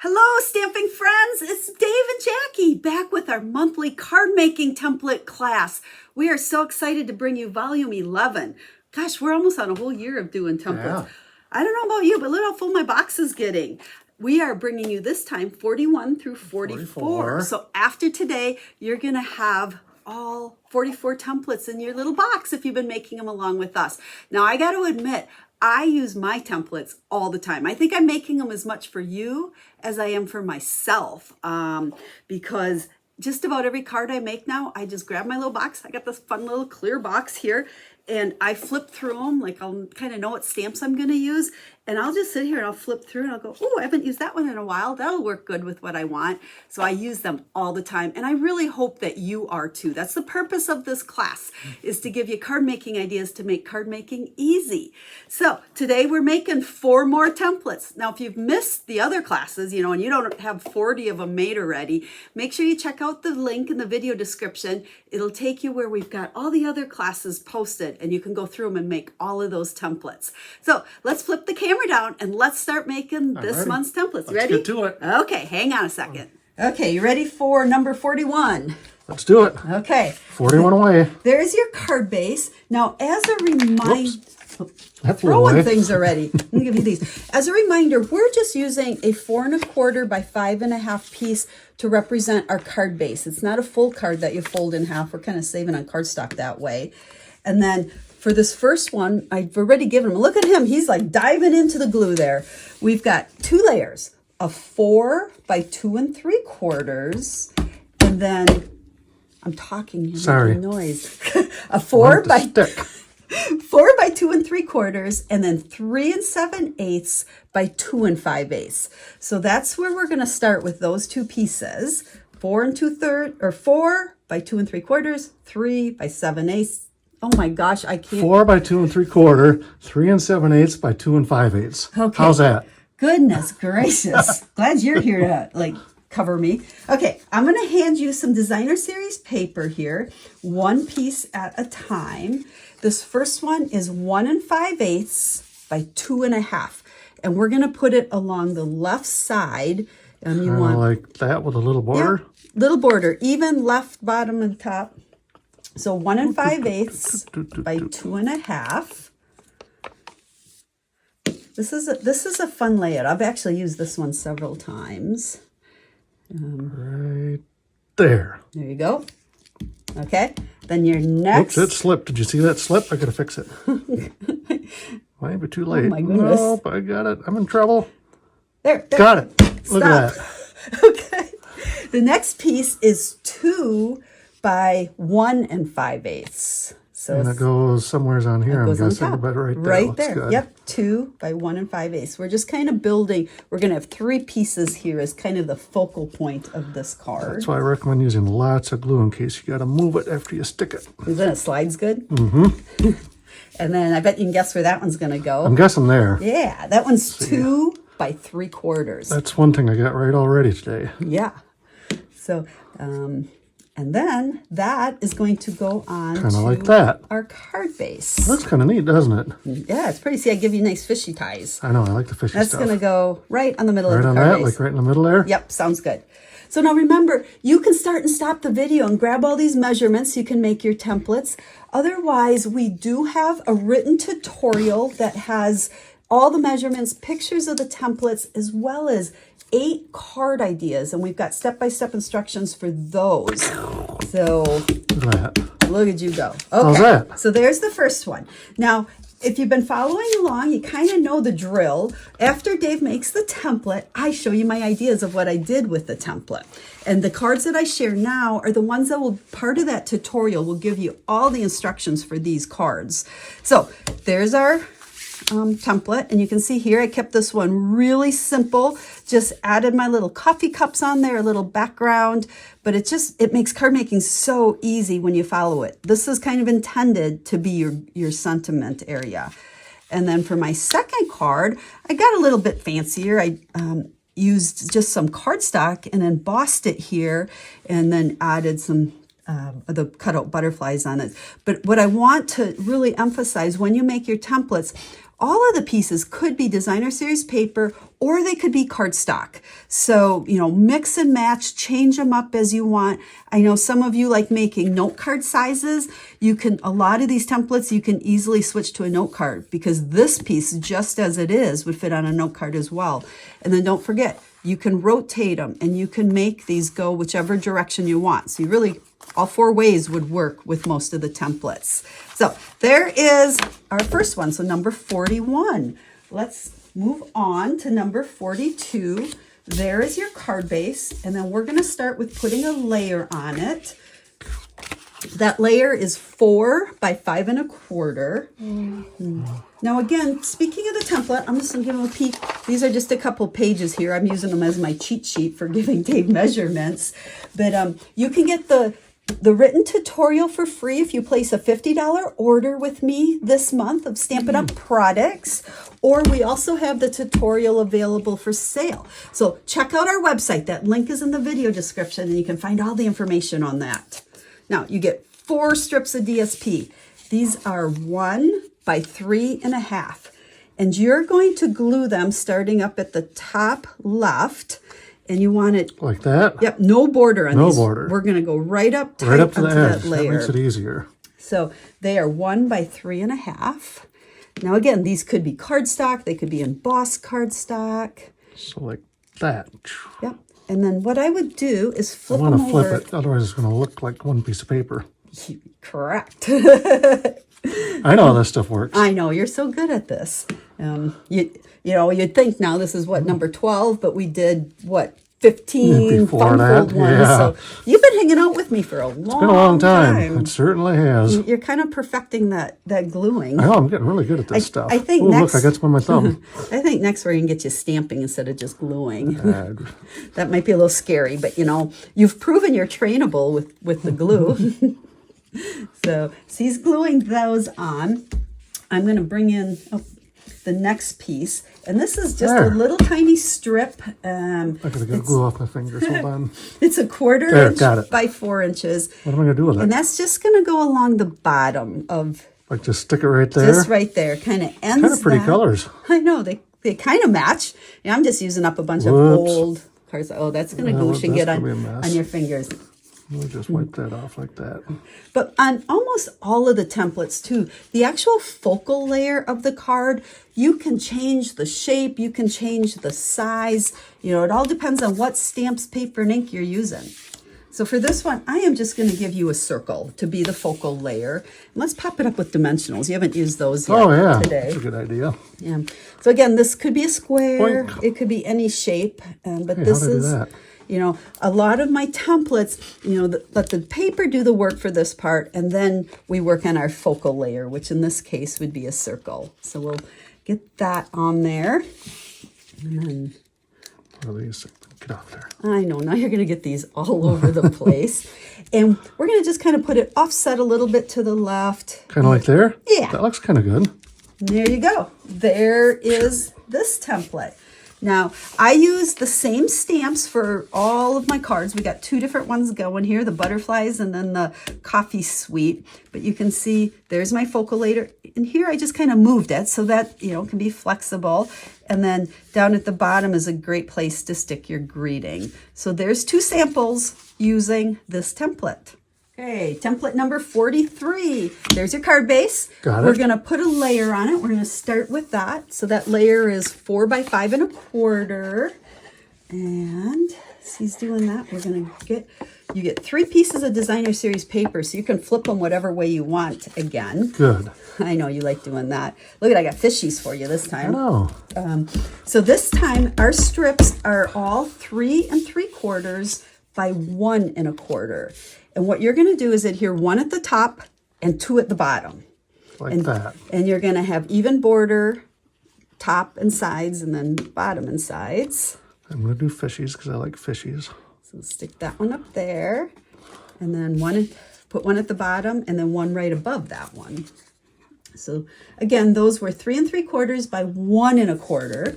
Hello, stamping friends. It's Dave and Jackie back with our monthly card making template class. We are so excited to bring you volume 11. Gosh, we're almost on a whole year of doing templates. Yeah. I don't know about you, but look how full my box is getting. We are bringing you this time 41 through 44. So after today, you're going to have all 44 templates in your little box if you've been making them along with us. Now, I got to admit, I use my templates all the time. I think I'm making them as much for you as I am for myself, because just about every card I make now, I just grab my little box. I got this fun little clear box here, and I flip through them. Like, I'll kind of know what stamps I'm going to use, and I'll just sit here and I'll flip through and I'll go, oh, I haven't used that one in a while. That'll work good with what I want. So I use them all the time, and I really hope that you are too. That's the purpose of this class, is to give you card making ideas to make card making easy. So today we're making 4 more templates. Now, if you've missed the other classes, and you don't have 40 of them made already, make sure you check out the link in the video description. It'll take you where we've got all the other classes posted, and you can go through them and make all of those templates. So let's flip the camera down and let's start making this month's templates. You ready? Let's get to it. Okay, hang on a second. Okay, you ready for number 41? Let's do it. Okay. 41 away. There's your card base. Now, as a reminder, That's throwing things already. Let me give you these. As a reminder, we're just using a 4 1/4 by 5 1/2 piece to represent our card base. It's not a full card that you fold in half. We're kind of saving on cardstock that way. And then for this first one, I've already given him, look at him. He's like diving into the glue there. We've got 2 layers, a 4 by 2 3/4. And then I'm talking, you're making noise. A 4 by 2 3/4, and then 3 7/8 by 2 5/8. So that's where we're going to start with those 2 pieces. 4 2/3, or 4 by 2 3/4, 3 by 7/8. Oh my gosh, I can't. 4 by 2 3/4, 3 7/8 by 2 5/8. Okay. How's that? Goodness gracious. Glad you're here to cover me. Okay, I'm going to hand you some designer series paper here, 1 piece at a time. This first one is 1 5/8 by 2 1/2. And we're going to put it along the left side. And you want like that with a little border? Yeah, little border, even left, bottom, and top. So 1 5/8 by 2 1/2. This is a fun layout. I've actually used this one several times. Right there. There you go. Okay. Then your next. Oops, it slipped. Did you see that slip? I gotta fix it. Might be too late. Oh my goodness. Nope, I got it. I'm in trouble. There. Got it. Look at that. Okay. The next piece is 2 by 1 5/8. So And it goes somewhere on here. I'm guessing, but right there. Right there. Good. Yep. 2 by 1 5/8. We're just kind of building. We're going to have 3 pieces here as kind of the focal point of this card. That's why I recommend using lots of glue in case you got to move it after you stick it. Isn't it slides good? Mm-hmm. And then I bet you can guess where that one's going to go. I'm guessing there. Yeah, that one's 2 by 3/4. That's one thing I got right already today. Yeah. So, and then that is going to go on kind of like that. Our card base. Looks kind of neat, doesn't it? Yeah, it's pretty. See, I give you nice fishy ties. I know, I like the fishy stuff. That's going to go right on the middle of the card base. Right on that, base. like right in the middle there? Yep, sounds good. So now remember, you can start and stop the video and grab all these measurements so you can make your templates. Otherwise, we do have a written tutorial that has all the measurements, pictures of the templates, as well as 8 card ideas. And we've got step-by-step instructions for those. So look at that. Look at you go. Okay. How's that? So there's the first one. Now, if you've been following along, you kind of know the drill. After Dave makes the template, I show you my ideas of what I did with the template. And the cards that I share now are the ones that will, part of that tutorial will give you all the instructions for these cards. So there's our template, and you can see here I kept this one really simple, just added my little coffee cups on there, a little background, but it makes card making so easy when you follow it. This is kind of intended to be your sentiment area. And then for my second card, I got a little bit fancier. I used just some cardstock and embossed it here, and then added some the cutout butterflies on it. But what I want to really emphasize when you make your templates, all of the pieces could be designer series paper or they could be cardstock. So, you know, mix and match, change them up as you want. I know some of you like making note card sizes. A lot of these templates, you can easily switch to a note card because this piece, just as it is, would fit on a note card as well. And then don't forget, you can rotate them and you can make these go whichever direction you want. So you really, all 4 ways would work with most of the templates. So there is our first one. So number 41. Let's move on to number 42. There is your card base. And then we're going to start with putting a layer on it. That layer is 4 by 5 1/4. Now again, speaking of the template, I'm just going to give them a peek. These are just a couple pages here. I'm using them as my cheat sheet for giving Dave measurements. But you can get the written tutorial for free if you place a $50 order with me this month of Stampin' Up products, or we also have the tutorial available for sale. So check out our website. That link is in the video description and you can find all the information on that. Now you get 4 strips of DSP. These are 1 by 3 1/2. And you're going to glue them starting up at the top left. And you want it like that? Yep, no border on no these. No border. We're going to go right up tight right up to the onto edge. that layer. That makes it easier. So they are 1 by 3 1/2. Now again, these could be cardstock. They could be embossed cardstock. So like that. Yep. And then what I would do is flip them I want to flip over. it, otherwise it's going to look like one piece of paper. Correct. I know how this stuff works. I know, you're so good at this. You know, you'd think now this is what, number 12, but we did what, 15 Before fun-fold that, ones. yeah. So you've been hanging out with me for a long time. It's been a long time. It certainly has. You're kind of perfecting that gluing. I know, I'm getting really good at this stuff. I think Ooh, next, look, I got some on my thumb. I think next we're going to get you stamping instead of just gluing. Bad. That might be a little scary, but you know, you've proven you're trainable with the glue. So he's gluing those on. I'm going to bring in the next piece. And this is just a little tiny strip. I gotta get glue off my fingers. Hold on. It's a 1/4 inch got it. by 4 inches. What am I gonna do with it? And that's just going to go along the bottom of. Like just stick it right there? Just right there. Kind of ends. Kind of pretty colors. I know. They kind of match. Yeah, I'm just using up a bunch of old cards. Oh, that's going to goosh and get on your fingers. Let me just wipe that off like that. But on almost all of the templates too, the actual focal layer of the card, you can change the shape, you can change the size. You know, it all depends on what stamps, paper, and ink you're using. So for this one, I am just going to give you a circle to be the focal layer. And let's pop it up with dimensionals. You haven't used those yet today. That's a good idea. Yeah. So again, this could be a square. Boink. It could be any shape. But Hey, this how'd I do is... that? You know, a lot of my templates, you know, let the paper do the work for this part, and then we work on our focal layer, which in this case would be a circle. So we'll get that on there. And then, What are these? Get off there. I know, now you're going to get these all over the place. And we're going to just kind of put it offset a little bit to the left. Kind of like there? Yeah. That looks kind of good. And there you go. There is this template. Now, I use the same stamps for all of my cards. We got 2 different ones going here, the butterflies and then the coffee sweet. But you can see there's my focal layer. And here I just kind of moved it so that, you know, it can be flexible. And then down at the bottom is a great place to stick your greeting. So there's 2 samples using this template. Okay, template number 43. There's your card base. Got it. We're going to put a layer on it. We're going to start with that. So that layer is 4 by 5 1/4. And as he's doing that, we're going to you get 3 pieces of designer series paper, so you can flip them whatever way you want again. Good. I know you like doing that. Look at, I got fishies for you this time. Oh. So this time our strips are all 3 3/4 by 1 1/4. And what you're going to do is adhere 1 at the top and 2 at the bottom. Like that. And you're going to have even border, top and sides, and then bottom and sides. I'm going to do fishies because I like fishies. So stick that one up there. And then put 1 at the bottom and then 1 right above that one. So again, those were 3 3/4 by 1 1/4.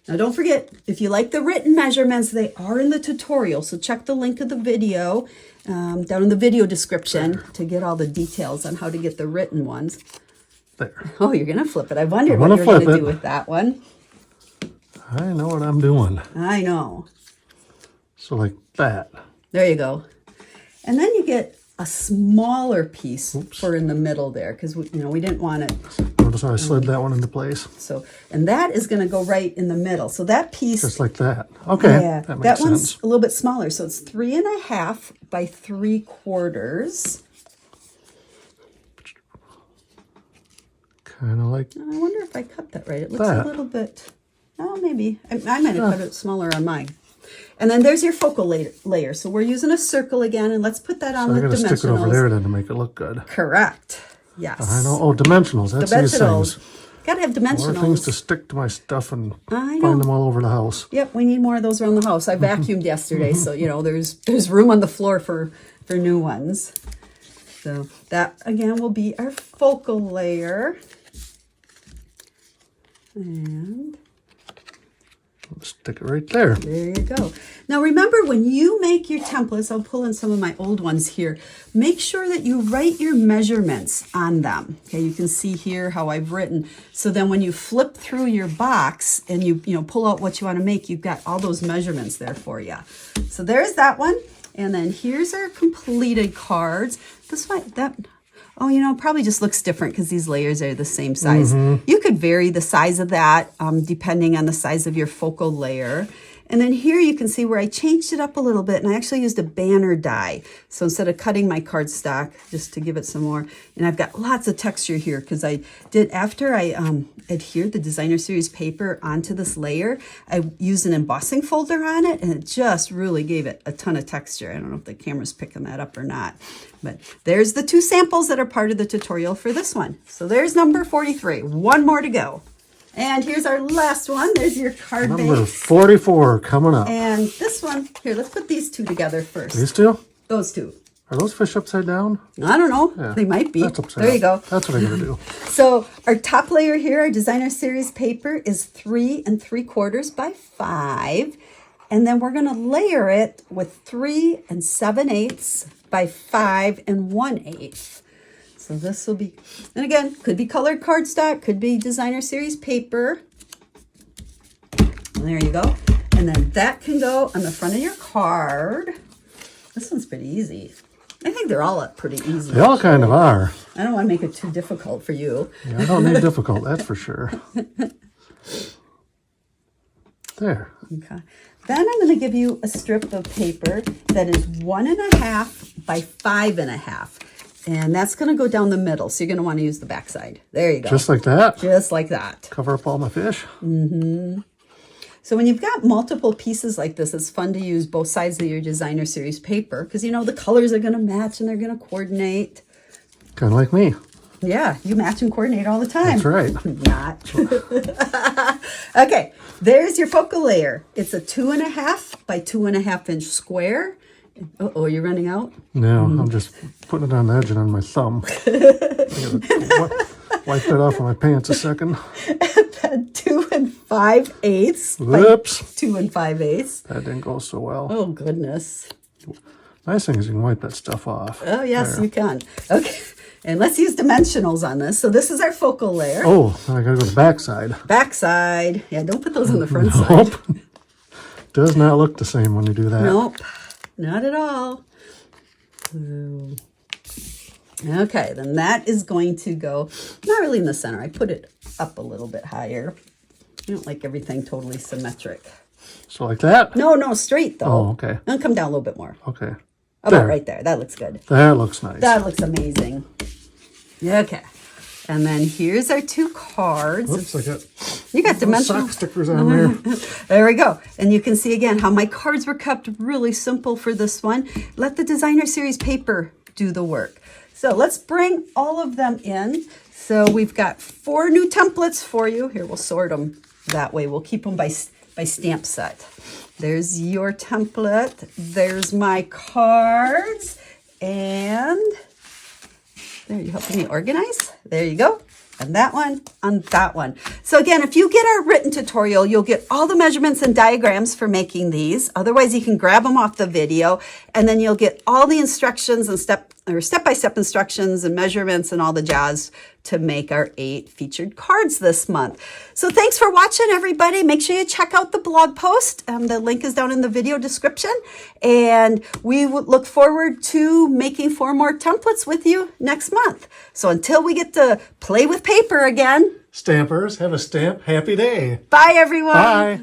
Now don't forget, if you like the written measurements, they are in the tutorial. So check the link of the video down in the video description to get all the details on how to get the written ones. There. Oh, you're going to flip it. I wondered what gonna you were going flip to it. do with that one. I know what I'm doing. I know. So like that. There you go. And then you get a smaller piece for in the middle there because we didn't want it. Notice how I slid that one into place? So, and that is going to go right in the middle. So that piece, Just like that. Okay, yeah, that makes that one's sense. a little bit smaller. So it's 3.5 by 3/4. Kind of like I wonder if I cut that right. It looks that. a little bit, oh, maybe. I might have cut it smaller on mine. And then there's your focal layer. So we're using a circle again, and let's put that on So the I gotta dimensionals. stick it over there then to make it look good. Correct. Yes. I know. Oh, dimensionals. That's these Dimensionals. things. Gotta have More things dimensionals. to stick to my stuff and I find know. them all over the house. Yep, we need more of those around the house. I vacuumed yesterday, so there's room on the floor for new ones. So that again will be our focal layer. And Stick it right there. there you go. Now remember, when you make your templates, I'll pull in some of my old ones here. Make sure that you write your measurements on them. Okay, you can see here how I've written. So then when you flip through your box and you pull out what you want to make, you've got all those measurements there for you. So there's that one. And then here's our completed cards. This one, probably just looks different because these layers are the same size. You could vary the size of that depending on the size of your focal layer. And then here you can see where I changed it up a little bit, and I actually used a banner die. So instead of cutting my cardstock, just to give it some more, and I've got lots of texture here because after I adhered the designer series paper onto this layer, I used an embossing folder on it, and it just really gave it a ton of texture. I don't know if the camera's picking that up or not, but there's the 2 samples that are part of the tutorial for this one. So there's number 43, one more to go. And here's our last one. There's your card Number base. 44 coming up. And this one, here, let's put these 2 together first. These two? Those 2. Are those fish upside down? I don't know. Yeah, They might be. That's upside There you down. go. That's what I gotta do. So our top layer here, our designer series paper, is 3 3/4 by 5. And then we're going to layer it with 3 7/8 by 5 1/8. So this will be, and again, could be colored cardstock, could be designer series paper. And there you go. And then that can go on the front of your card. This one's pretty easy. I think they're all pretty easy. They all kind of are. I don't want to make it too difficult for you. Yeah, I don't need difficult, that's for sure. There. Okay. Then I'm going to give you a strip of paper that is 1.5 by 5.5. And that's going to go down the middle. So you're going to want to use the back side. There you go. Just like that? Just like that. Cover up all my fish? So when you've got multiple pieces like this, it's fun to use both sides of your designer series paper because the colors are going to match and they're going to coordinate. Kind of like me. Yeah, you match and coordinate all the time. That's right. Not. Okay, there's your focal layer. It's a 2.5 by 2.5 inch square. Oh, you're running out? No, I'm just putting it on the edge and on my thumb. I gotta wipe that off of my pants a second. 2 5/8. Whoops. 2 5/8. That didn't go so well. Oh, goodness. Nice thing is you can wipe that stuff off. Oh, yes, There. you can. Okay, and let's use dimensionals on this. So this is our focal layer. Oh, I gotta go to the back side. Back side. Yeah, don't put those on the front side. Nope. Does not look the same when you do that. Nope, not at all. So, okay, then that is going to go, not really in the center. I put it up a little bit higher. I don't like everything totally symmetric. So like that? No, straight though. Oh, okay. And come down a little bit more. Okay. About There. right there. That looks good. That looks nice. That looks amazing. Okay. And then here's our 2 cards. Oops, I got You got dimensional. sock stickers on there. There we go. And you can see again how my cards were kept really simple for this one. Let the designer series paper do the work. So let's bring all of them in. So we've got 4 new templates for you. Here, we'll sort them that way. We'll keep them by stamp set. There's your template. There's my cards. And there, you helping me organize? There you go. And that one, and that one. So again, if you get our written tutorial, you'll get all the measurements and diagrams for making these. Otherwise, you can grab them off the video, and then you'll get all the instructions and or step-by-step instructions and measurements and all the jazz to make our 8 featured cards this month. So thanks for watching, everybody. Make sure you check out the blog post. The link is down in the video description. And we look forward to making 4 more templates with you next month. So until we get to play with paper again. Stampers, have a stamp happy day. Bye, everyone. Bye.